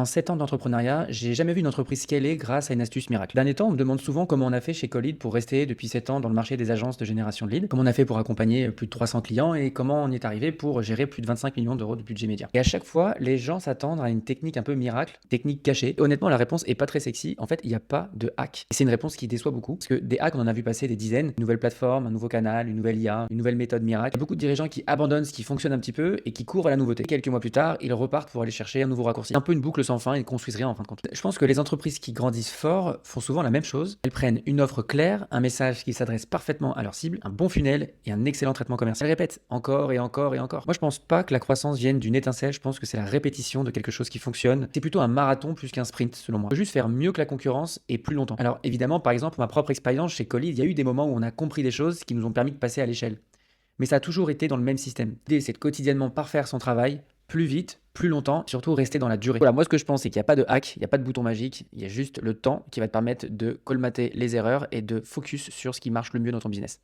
En 7 ans d'entrepreneuriat, j'ai jamais vu une entreprise scaler grâce à une astuce miracle. Dernier temps, on me demande souvent comment on a fait chez Collead pour rester depuis 7 ans dans le marché des agences de génération de leads, comment on a fait pour accompagner plus de 300 clients et comment on y est arrivé pour gérer plus de 25 millions d'euros de budget média. Et à chaque fois, les gens s'attendent à une technique un peu miracle, technique cachée. Et honnêtement, la réponse est pas très sexy. En fait, il n'y a pas de hack. Et c'est une réponse qui déçoit beaucoup parce que des hacks, on en a vu passer des dizaines, une nouvelle plateforme, un nouveau canal, une nouvelle IA, une nouvelle méthode miracle. Il y a beaucoup de dirigeants qui abandonnent ce qui fonctionne un petit peu et qui courent à la nouveauté. Quelques mois plus tard, ils repartent pour aller chercher un nouveau raccourci. Un peu une boucle sans fin et ne construisent rien en fin de compte. Je pense que les entreprises qui grandissent fort font souvent la même chose. Elles prennent une offre claire, un message qui s'adresse parfaitement à leur cible, un bon funnel et un excellent traitement commercial. Elles répètent encore et encore et encore. Moi, je pense pas que la croissance vienne d'une étincelle. Je pense que c'est la répétition de quelque chose qui fonctionne. C'est plutôt un marathon plus qu'un sprint, selon moi. On peut juste faire mieux que la concurrence et plus longtemps. Alors évidemment, par exemple, ma propre expérience chez Collead, il y a eu des moments où on a compris des choses qui nous ont permis de passer à l'échelle. Mais ça a toujours été dans le même système. L'idée, c'est de quotidiennement parfaire son travail, plus vite, plus longtemps, surtout rester dans la durée. Voilà, moi ce que je pense, c'est qu'il n'y a pas de hack, il n'y a pas de bouton magique, il y a juste le temps qui va te permettre de colmater les erreurs et de focus sur ce qui marche le mieux dans ton business.